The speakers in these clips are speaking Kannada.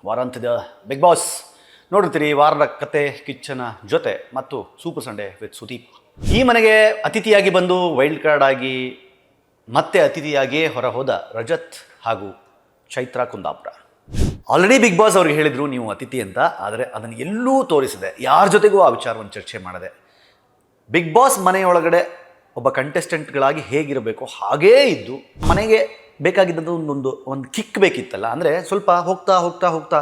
ವಾರಾಂತ್ಯದ ಬಿಗ್ ಬಾಸ್ ನೋಡಿರ್ತೀರಿ. ವಾರದ ಕತೆ ಕಿಚ್ಚನ ಜೊತೆ ಮತ್ತು ಸೂಪರ್ ಸಂಡೇ ವಿತ್ ಸುದೀಪ್. ಈ ಮನೆಗೆ ಅತಿಥಿಯಾಗಿ ಬಂದು ವೈಲ್ಡ್ ಕಾರ್ಡ್ ಆಗಿ ಮತ್ತೆ ಅತಿಥಿಯಾಗಿಯೇ ಹೊರ ಹೋದ ರಜತ್ ಹಾಗೂ Chaitra Kundapura. Already Bigg Boss ಅವ್ರಿಗೆ ಹೇಳಿದರು ನೀವು ಅತಿಥಿ ಅಂತ, ಆದರೆ ಅದನ್ನು ಎಲ್ಲೂ ತೋರಿಸಿದೆ, ಯಾರ ಜೊತೆಗೂ ಆ ವಿಚಾರವನ್ನು ಚರ್ಚೆ ಮಾಡದೆ ಬಿಗ್ ಬಾಸ್ ಮನೆಯೊಳಗಡೆ ಒಬ್ಬ ಕಂಟೆಸ್ಟೆಂಟ್ಗಳಾಗಿ ಹೇಗಿರಬೇಕು ಹಾಗೇ ಇದ್ದು ಮನೆಗೆ ಬೇಕಾಗಿದ್ದು ಒಂದು ಕಿಕ್ ಬೇಕಿತ್ತಲ್ಲ. ಅಂದರೆ ಸ್ವಲ್ಪ ಹೋಗ್ತಾ ಹೋಗ್ತಾ ಹೋಗ್ತಾ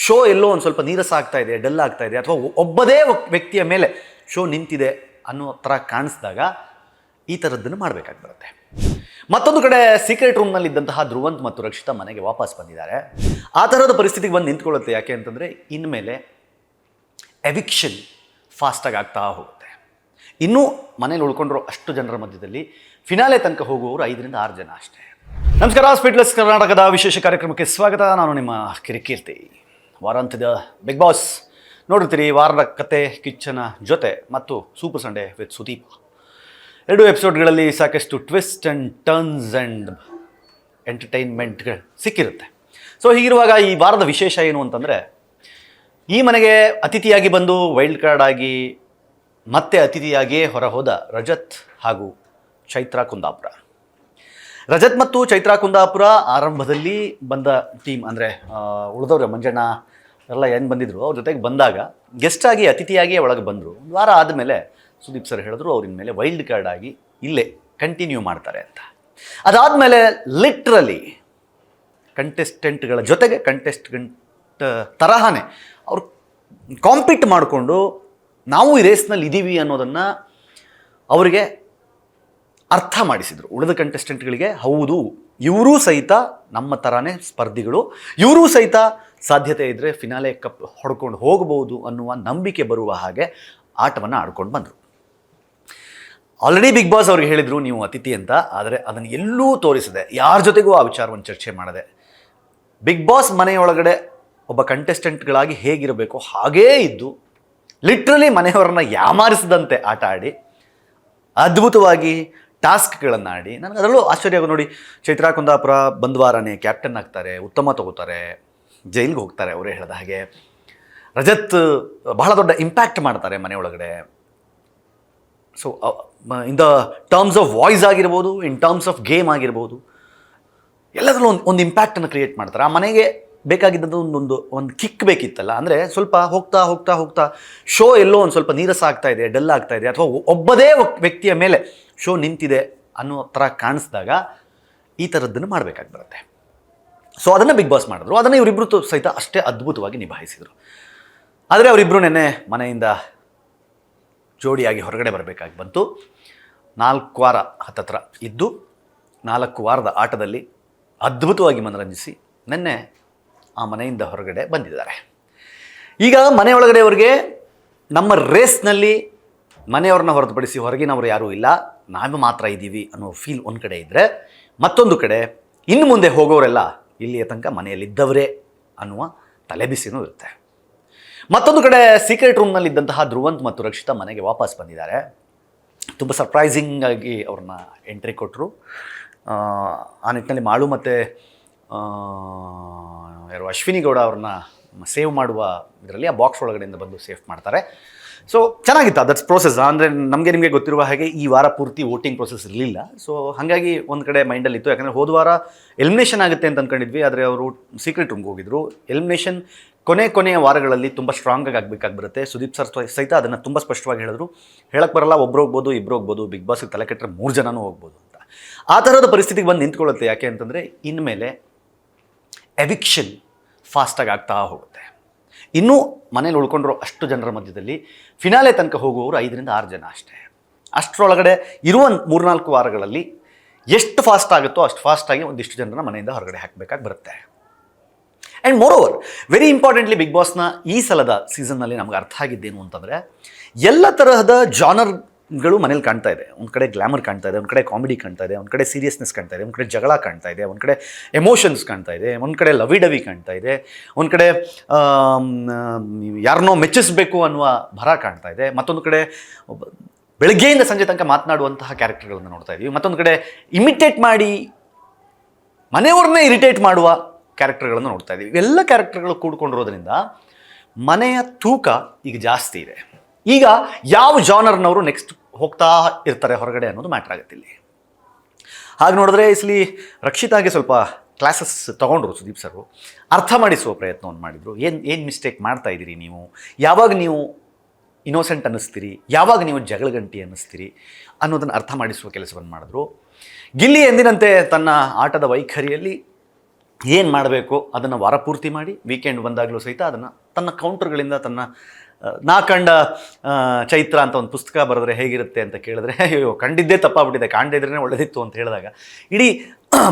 ಶೋ ಎಲ್ಲೋ ಒಂದು ಸ್ವಲ್ಪ ನೀರಸ ಆಗ್ತಾ ಇದೆ, ಡಲ್ ಆಗ್ತಾ ಇದೆ, ಅಥವಾ ಒಬ್ಬದೇ ವ್ಯಕ್ತಿಯ ಮೇಲೆ ಶೋ ನಿಂತಿದೆ ಅನ್ನೋ ಥರ ಕಾಣಿಸಿದಾಗ ಈ ಥರದ್ದನ್ನು ಮಾಡಬೇಕಾಗಿ ಬರುತ್ತೆ. ಮತ್ತೊಂದು ಕಡೆ ಸೀಕ್ರೆಟ್ ರೂಮ್ನಲ್ಲಿದ್ದಂತಹ ಧ್ರುವಂತ್ ಮತ್ತು ರಕ್ಷಿತಾ ಮನೆಗೆ ವಾಪಸ್ ಬಂದಿದ್ದಾರೆ. ಆ ಥರದ ಪರಿಸ್ಥಿತಿಗೆ ಬಂದು ನಿಂತ್ಕೊಳ್ಳುತ್ತೆ. ಯಾಕೆ ಅಂತಂದರೆ ಇನ್ಮೇಲೆ ಎವಿಕ್ಷನ್ ಫಾಸ್ಟಾಗಿ ಆಗ್ತಾ ಹೋಗುತ್ತೆ. ಇನ್ನೂ ಮನೇಲಿ ಉಳ್ಕೊಂಡ್ರು ಅಷ್ಟು ಜನರ ಮಧ್ಯದಲ್ಲಿ ಫಿನಾಲೆ ತನಕ ಹೋಗುವವರು 5 ರಿಂದ 6 ಜನ ಅಷ್ಟೇ. ನಮಸ್ಕಾರ, ಸ್ಪೀಡ್ಲೆಸ್ ಕರ್ನಾಟಕದ ವಿಶೇಷ ಕಾರ್ಯಕ್ರಮಕ್ಕೆ ಸ್ವಾಗತ. ನಾನು ನಿಮ್ಮ ಕಿರಿಕೀರ್ತಿ. ವಾರಾಂತ್ಯದ ಬಿಗ್ ಬಾಸ್ ನೋಡಿರ್ತೀರಿ. ವಾರದ ಕತೆ ಕಿಚ್ಚನ ಜೊತೆ ಮತ್ತು ಸೂಪರ್ ಸಂಡೇ ವಿತ್ ಸುದೀಪ್. 2 ಎಪಿಸೋಡ್ಗಳಲ್ಲಿ ಸಾಕಷ್ಟು ಟ್ವಿಸ್ಟ್ ಆ್ಯಂಡ್ ಟರ್ನ್ಸ್ ಆ್ಯಂಡ್ ಎಂಟರ್ಟೈನ್ಮೆಂಟ್ಗಳು ಸಿಕ್ಕಿರುತ್ತೆ. ಸೊ ಹೀಗಿರುವಾಗ ಈ ವಾರದ ವಿಶೇಷ ಏನು ಅಂತಂದರೆ, ಈ ಮನೆಗೆ ಅತಿಥಿಯಾಗಿ ಬಂದು ವೈಲ್ಡ್ ಕಾರ್ಡ್ ಆಗಿ ಮತ್ತೆ ಅತಿಥಿಯಾಗಿಯೇ ಹೊರ ಹೋದ ರಜತ್ ಹಾಗೂ ಚೈತ್ರಾ ಕುಂದಾಪುರ. ರಜತ್ ಮತ್ತು ಚೈತ್ರಾ ಕುಂದಾಪುರ ಆರಂಭದಲ್ಲಿ ಬಂದ ಟೀಮ್, ಅಂದರೆ ಉಳಿದವ್ರೆ ಮಂಜಣ್ಣ ಎಲ್ಲ ಏನು ಬಂದಿದ್ರು, ಅವ್ರ ಜೊತೆಗೆ ಬಂದಾಗ ಗೆಸ್ಟ್ ಆಗಿ ಅತಿಥಿಯಾಗಿಯೇ ಒಳಗೆ ಬಂದರು. ಒಂದು ವಾರ ಆದಮೇಲೆ ಸುದೀಪ್ ಸರ್ ಹೇಳಿದ್ರು ಅವ್ರ ಇನ್ಮೇಲೆ ವೈಲ್ಡ್ ಕಾರ್ಡ್ ಆಗಿ ಇಲ್ಲೇ ಕಂಟಿನ್ಯೂ ಮಾಡ್ತಾರೆ ಅಂತ. ಅದಾದಮೇಲೆ ಲಿಟ್ರಲಿ ಕಂಟೆಸ್ಟೆಂಟ್ಗಳ ಜೊತೆಗೆ ಕಂಟೆಸ್ಟೆಂಟ್ ತರಹನೇ ಅವರು ಕಾಂಪೀಟ್ ಮಾಡಿಕೊಂಡು ನಾವು ಈ ರೇಸ್ನಲ್ಲಿ ಇದ್ದೀವಿ ಅನ್ನೋದನ್ನು ಅವರಿಗೆ ಅರ್ಥ ಮಾಡಿಸಿದರು. ಉಳಿದ ಕಂಟೆಸ್ಟೆಂಟ್ಗಳಿಗೆ ಹೌದು, ಇವರೂ ಸಹಿತ ನಮ್ಮ ಥರನೇ ಸ್ಪರ್ಧಿಗಳು, ಇವರೂ ಸಹಿತ ಸಾಧ್ಯತೆ ಇದ್ದರೆ ಫಿನಾಲೆ ಕಪ್ ಹೊಡ್ಕೊಂಡು ಹೋಗಬಹುದು ಅನ್ನುವ ನಂಬಿಕೆ ಬರುವ ಹಾಗೆ ಆಟವನ್ನು ಆಡ್ಕೊಂಡು ಬಂದರು. ಆಲ್ರೆಡಿ ಬಿಗ್ ಬಾಸ್ ಅವ್ರಿಗೆ ಹೇಳಿದರು ನೀವು ಅತಿಥಿ ಅಂತ, ಆದರೆ ಅದನ್ನು ಎಲ್ಲೂ ತೋರಿಸಿದೆ, ಯಾರ ಜೊತೆಗೂ ಆ ವಿಚಾರವನ್ನು ಚರ್ಚೆ ಮಾಡದೆ ಬಿಗ್ ಬಾಸ್ ಮನೆಯೊಳಗಡೆ ಒಬ್ಬ ಕಂಟೆಸ್ಟೆಂಟ್ಗಳಾಗಿ ಹೇಗಿರಬೇಕು ಹಾಗೇ ಇದ್ದು ಲಿಟ್ರಲಿ ಮನೆಯವರನ್ನ ಯಾಮಾರಿಸಿದಂತೆ ಆಟ ಆಡಿ ಅದ್ಭುತವಾಗಿ ಟಾಸ್ಕ್ಗಳನ್ನು ಆಡಿ, ನನಗೆ ಅದರಲ್ಲೂ ಆಶ್ಚರ್ಯ ಆಗೋ ನೋಡಿ, ಚೈತ್ರಾ ಕುಂದಾಪುರ ಬಂದ ವಾರನೇ ಕ್ಯಾಪ್ಟನ್ ಆಗ್ತಾರೆ, ಉತ್ತಮ ತಗೋತಾರೆ, ಜೈಲಿಗೆ ಹೋಗ್ತಾರೆ ಅವರೇ ಹೇಳಿದ ಹಾಗೆ. ರಜತ್ ಬಹಳ ದೊಡ್ಡ ಇಂಪ್ಯಾಕ್ಟ್ ಮಾಡ್ತಾರೆ ಮನೆಯೊಳಗಡೆ. So in the terms of voice ಆಗಿರ್ಬೋದು, ಇನ್ ಟರ್ಮ್ಸ್ ಆಫ್ ಗೇಮ್ ಆಗಿರ್ಬೋದು, ಎಲ್ಲದರಲ್ಲೂ ಒಂದು ಇಂಪ್ಯಾಕ್ಟನ್ನು ಕ್ರಿಯೇಟ್ ಮಾಡ್ತಾರೆ. ಆ ಮನೆಗೆ ಬೇಕಾಗಿದ್ದು ಒಂದು ಕಿಕ್ ಬೇಕಿತ್ತಲ್ಲ. ಅಂದರೆ ಸ್ವಲ್ಪ ಹೋಗ್ತಾ ಹೋಗ್ತಾ ಹೋಗ್ತಾ ಶೋ ಎಲ್ಲೋ ಒಂದು ಸ್ವಲ್ಪ ನೀರಸ ಆಗ್ತಾ ಇದೆ, ಡಲ್ ಆಗ್ತಾ ಇದೆ, ಅಥವಾ ಒಬ್ಬದೇ ವ್ಯಕ್ತಿಯ ಮೇಲೆ ಶೋ ನಿಂತಿದೆ ಅನ್ನೋ ಥರ ಕಾಣಿಸಿದಾಗ ಈ ಥರದ್ದನ್ನು ಮಾಡಬೇಕಾಗಿ ಬರುತ್ತೆ. ಸೊ ಅದನ್ನು ಬಿಗ್ ಬಾಸ್ ಮಾಡಿದ್ರು. ಅದನ್ನು ಇವರಿಬ್ಬರು ಸಹಿತ ಅಷ್ಟೇ ಅದ್ಭುತವಾಗಿ ನಿಭಾಯಿಸಿದರು. ಆದರೆ ಅವರಿಬ್ಬರು ನೆನ್ನೆ ಮನೆಯಿಂದ ಜೋಡಿಯಾಗಿ ಹೊರಗಡೆ ಬರಬೇಕಾಗಿ ಬಂತು. 4 ವಾರ ಹತ್ತತ್ರ ಇದ್ದು 4 ವಾರದ ಆಟದಲ್ಲಿ ಅದ್ಭುತವಾಗಿ ಮನರಂಜಿಸಿ ನೆನ್ನೆ ಆ ಮನೆಯಿಂದ ಹೊರಗಡೆ ಬಂದಿದ್ದಾರೆ. ಈಗ ಮನೆಯೊಳಗಡೆ ಅವರಿಗೆ ನಮ್ಮ ರೇಸ್ನಲ್ಲಿ ಮನೆಯವ್ರನ್ನ ಹೊರತುಪಡಿಸಿ ಹೊರಗಿನವರು ಯಾರೂ ಇಲ್ಲ, ನಾವು ಮಾತ್ರ ಇದ್ದೀವಿ ಅನ್ನೋ ಫೀಲ್ ಒಂದು ಕಡೆ ಇದ್ದರೆ, ಮತ್ತೊಂದು ಕಡೆ ಇನ್ನು ಮುಂದೆ ಹೋಗೋರೆಲ್ಲ ಇಲ್ಲಿಯ ತನಕ ಮನೆಯಲ್ಲಿದ್ದವರೇ ಅನ್ನುವ ತಲೆಬಿಸಿನೂ ಇರುತ್ತೆ. ಮತ್ತೊಂದು ಕಡೆ ಸೀಕ್ರೆಟ್ ರೂಮ್ನಲ್ಲಿದ್ದಂತಹ ಧ್ರುವಂತ್ ಮತ್ತು ರಕ್ಷಿತಾ ಮನೆಗೆ ವಾಪಸ್ ಬಂದಿದ್ದಾರೆ. ತುಂಬ ಸರ್ಪ್ರೈಸಿಂಗ್ ಆಗಿ ಅವ್ರನ್ನ ಎಂಟ್ರಿ ಕೊಟ್ಟರು. ಆ ನಿಟ್ಟಿನಲ್ಲಿ ಮಾಳು ಮತ್ತು ಯಾರು ಅಶ್ವಿನಿ ಗೌಡ ಅವ್ರನ್ನ ಸೇವ್ ಮಾಡುವ ಇದರಲ್ಲಿ ಆ ಬಾಕ್ಸ್ ಒಳಗಡೆಯಿಂದ ಬಂದು ಸೇಫ್ ಮಾಡ್ತಾರೆ. ಸೊ ಚೆನ್ನಾಗಿತ್ತು, ದಟ್ಸ್ ಪ್ರೋಸೆಸ್. ಅಂದರೆ ನಿಮಗೆ ಗೊತ್ತಿರುವ ಹಾಗೆ ಈ ವಾರ ಪೂರ್ತಿ ವೋಟಿಂಗ್ ಪ್ರೋಸೆಸ್ ಇರಲಿಲ್ಲ. ಸೊ ಹಾಗಾಗಿ ಒಂದು ಕಡೆ ಮೈಂಡಲ್ಲಿತ್ತು. ಯಾಕಂದರೆ ಹೋದ ವಾರ ಎಲಿಮಿನೇಷನ್ ಆಗುತ್ತೆ ಅಂತ ಅಂದ್ಕೊಂಡಿದ್ವಿ, ಆದರೆ ಅವರು ಸೀಕ್ರೆಟ್ ರೂಮ್ಗೆ ಹೋಗಿದ್ರು. ಎಲಿಮಿನೇಷನ್ ಕೊನೆಯ ವಾರಗಳಲ್ಲಿ ತುಂಬ ಸ್ಟ್ರಾಂಗಾಗಿ ಆಗಬೇಕಾಗಿ ಬರುತ್ತೆ. ಸುದೀಪ್ ಸರ್ ಸಹಿತ ಅದನ್ನು ತುಂಬ ಸ್ಪಷ್ಟವಾಗಿ ಹೇಳಿದ್ರು. ಹೇಳಕ್ಕೆ ಬರಲ್ಲ, ಒಬ್ಬರು ಹೋಗ್ಬೋದು, ಇಬ್ಬರು ಹೋಗ್ಬೋದು, ಬಿಗ್ ಬಾಸ್ಗೆ ತಲೆ ಕೆಟ್ಟರೆ 3 ಜನನೂ ಹೋಗ್ಬೋದು ಅಂತ. ಆ ಥರದ ಪರಿಸ್ಥಿತಿಗೆ ಬಂದು ನಿಂತ್ಕೊಳ್ಳುತ್ತೆ. ಯಾಕೆ ಅಂತಂದರೆ ಇನ್ಮೇಲೆ ಎವಿಕ್ಷನ್ ಫಾಸ್ಟಾಗಿ ಆಗ್ತಾ ಹೋಗುತ್ತೆ. ಇನ್ನೂ ಮನೇಲಿ ಉಳ್ಕೊಂಡ್ರು ಅಷ್ಟು ಜನರ ಮಧ್ಯದಲ್ಲಿ ಫಿನಾಲೆ ತನಕ ಹೋಗುವವರು 5 ರಿಂದ 6 ಜನ ಅಷ್ಟೇ. ಅಷ್ಟರೊಳಗಡೆ ಇರುವ 3-4 ವಾರಗಳಲ್ಲಿ ಎಷ್ಟು ಫಾಸ್ಟ್ ಆಗುತ್ತೋ ಅಷ್ಟು ಫಾಸ್ಟಾಗಿ ಒಂದಿಷ್ಟು ಜನರನ್ನ ಮನೆಯಿಂದ ಹೊರಗಡೆ ಹಾಕಬೇಕಾಗಿ ಬರುತ್ತೆ. And moreover, very importantly big ಬಾಸ್ನ ಈ ಸಲದ ಸೀಸನ್ನಲ್ಲಿ ನಮ್ಗೆ ಅರ್ಥ ಆಗಿದ್ದೇನು ಅಂತಂದರೆ, ಎಲ್ಲ ತರಹದ ಜಾನರ್ಗಳು ಮನೇಲಿ ಕಾಣ್ತಾ ಇದೆ. ಒಂದು ಕಡೆ ಗ್ಲಾಮರ್ ಕಾಣ್ತಾ ಇದೆ, ಒಂದು ಕಡೆ ಕಾಮಿಡಿ ಕಾಣ್ತಾ ಇದೆ, ಒಂದು ಕಡೆ ಸೀರಿಯಸ್ನೆಸ್ ಕಾಣ್ತಾ ಇದೆ, ಒಂದು ಕಡೆ ಜಗಳ ಕಾಣ್ತಾ ಇದೆ, ಒಂದು ಕಡೆ ಎಮೋಷನ್ಸ್ ಕಾಣ್ತಾ ಇದೆ, ಒಂದು ಕಡೆ ಲವಿ ಡವಿ ಕಾಣ್ತಾ ಇದೆ, ಒಂದು ಕಡೆ ಯಾರನ್ನೋ ಮೆಚ್ಚಿಸಬೇಕು ಅನ್ನುವ ಭರ ಕಾಣ್ತಾ ಇದೆ, ಮತ್ತೊಂದು ಕಡೆ ಬೆಳಗ್ಗೆಯಿಂದ ಸಂಜೆ ತನಕ ಮಾತನಾಡುವಂತಹ ಕ್ಯಾರೆಕ್ಟರ್ಗಳನ್ನು ನೋಡ್ತಾ ಇದ್ದೀವಿ, ಮತ್ತೊಂದು ಕಡೆ ಇಮಿಟೇಟ್ ಮಾಡಿ ಮನೆಯವ್ರನ್ನೇ ಇರಿಟೇಟ್ ಮಾಡುವ ಕ್ಯಾರೆಕ್ಟರ್ಗಳನ್ನು ನೋಡ್ತಾ ಇದ್ದೀವಿ. ಇವೆಲ್ಲ ಕ್ಯಾರೆಕ್ಟರ್ಗಳು ಕೂಡ್ಕೊಂಡಿರೋದ್ರಿಂದ ಮನೆಯ ತೂಕ ಈಗ ಜಾಸ್ತಿ ಇದೆ. ಈಗ ಯಾವ ಜಾನರ್ನವರು ನೆಕ್ಸ್ಟ್ ಹೋಗ್ತಾ ಇರ್ತಾರೆ ಹೊರಗಡೆ ಅನ್ನೋದು ಮ್ಯಾಟ್ರ್ ಆಗುತ್ತೆ ಇಲ್ಲಿ. ಹಾಗೆ ನೋಡಿದ್ರೆ ಇಲ್ಲಿ ರಕ್ಷಿತಾಗೆ ಸ್ವಲ್ಪ ಕ್ಲಾಸಸ್ ತೊಗೊಂಡ್ರು ಸುದೀಪ್ ಸರು, ಅರ್ಥ ಮಾಡಿಸುವ ಪ್ರಯತ್ನವನ್ನು ಮಾಡಿದರು. ಏನು ಮಿಸ್ಟೇಕ್ ಮಾಡ್ತಾ ಇದ್ದೀರಿ ನೀವು, ಯಾವಾಗ ನೀವು ಇನ್ನೋಸೆಂಟ್ ಅನ್ನಿಸ್ತೀರಿ, ಯಾವಾಗ ನೀವು ಜಗಳಗಂಟಿ ಅನ್ನಿಸ್ತೀರಿ ಅನ್ನೋದನ್ನು ಅರ್ಥ ಮಾಡಿಸುವ ಕೆಲಸವನ್ನು ಮಾಡಿದ್ರು. ಗಿಲ್ಲಿ ಎಂದಿನಂತೆ ತನ್ನ ಆಟದ ವೈಖರಿಯಲ್ಲಿ ಏನು ಮಾಡಬೇಕು ಅದನ್ನು ವಾರ ಪೂರ್ತಿ ಮಾಡಿ, ವೀಕೆಂಡ್ ಬಂದಾಗಲೂ ಸಹಿತ ಅದನ್ನು ತನ್ನ ಕೌಂಟರ್ಗಳಿಂದ ನಾ ಕಂಡ ಚೈತ್ರ ಅಂತ ಒಂದು ಪುಸ್ತಕ ಬರೆದ್ರೆ ಹೇಗಿರುತ್ತೆ ಅಂತ ಕೇಳಿದ್ರೆ, ಅಯ್ಯೋ ಕಂಡಿದ್ದೇ ತಪ್ಪಾಗ್ಬಿಟ್ಟಿದೆ, ಕಾಣದಿದ್ರೇ ಒಳ್ಳೆದಿತ್ತು ಅಂತ ಹೇಳಿದಾಗ ಇಡೀ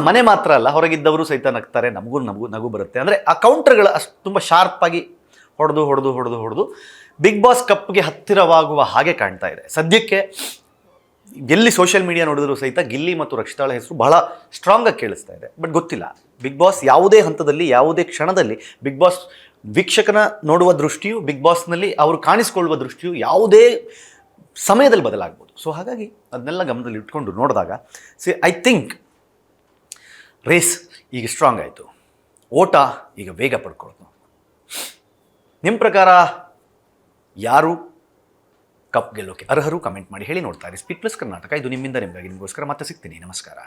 ಮನೆ ಮಾತ್ರ ಅಲ್ಲ ಹೊರಗಿದ್ದವರು ಸಹಿತ ನಗ್ತಾರೆ, ನಗು ಬರುತ್ತೆ. ಅಂದರೆ ಆ ಕೌಂಟರ್ಗಳು ಅಷ್ಟು ತುಂಬ ಶಾರ್ಪಾಗಿ ಹೊಡೆದು ಬಿಗ್ ಬಾಸ್ ಕಪ್ಗೆ ಹತ್ತಿರವಾಗುವ ಹಾಗೆ ಕಾಣ್ತಾ ಇದೆ ಸದ್ಯಕ್ಕೆ. ಎಲ್ಲಿ ಸೋಷಿಯಲ್ ಮೀಡಿಯಾ ನೋಡಿದ್ರು ಸಹಿತ ಗಿಲ್ಲಿ ಮತ್ತು ರಕ್ಷಿತಾಳ ಹೆಸರು ಬಹಳ ಸ್ಟ್ರಾಂಗಾಗಿ ಕೇಳಿಸ್ತಾ ಇದೆ. ಬಟ್ ಗೊತ್ತಿಲ್ಲ, ಬಿಗ್ ಬಾಸ್ ಯಾವುದೇ ಹಂತದಲ್ಲಿ ಯಾವುದೇ ಕ್ಷಣದಲ್ಲಿ ಬಿಗ್ ಬಾಸ್ ವೀಕ್ಷಕನ ನೋಡುವ ದೃಷ್ಟಿಯು, ಬಿಗ್ ಬಾಸ್ನಲ್ಲಿ ಅವರು ಕಾಣಿಸ್ಕೊಳ್ಳುವ ದೃಷ್ಟಿಯು ಯಾವುದೇ ಸಮಯದಲ್ಲಿ ಬದಲಾಗ್ಬೋದು. ಸೊ ಹಾಗಾಗಿ ಅದನ್ನೆಲ್ಲ ಗಮನದಲ್ಲಿ ಇಟ್ಕೊಂಡು ನೋಡಿದಾಗ ಐ ಥಿಂಕ್ ರೇಸ್ ಈಗ ಸ್ಟ್ರಾಂಗ್ ಆಯಿತು, ಓಟ ಈಗ ವೇಗ ಪಡ್ಕೊಳ್ಳೋದು. ನಿಮ್ಮ ಪ್ರಕಾರ ಯಾರು ಕಪ್ ಗೆಲ್ಲೋಕೆ ಅರ್ಹರು? ಕಮೆಂಟ್ ಮಾಡಿ ಹೇಳಿ. ನೋಡ್ತಾ ಇರಿ ಸ್ಪೀಡ್ ಪ್ಲಸ್ ಕರ್ನಾಟಕ. ಇದು ನಿಮ್ಮಿಂದ ನಿಮಗಾಗಿ, ನಿಮಗೋಸ್ಕರ ಮತ್ತೆ ಸಿಗ್ತೀನಿ. ನಮಸ್ಕಾರ.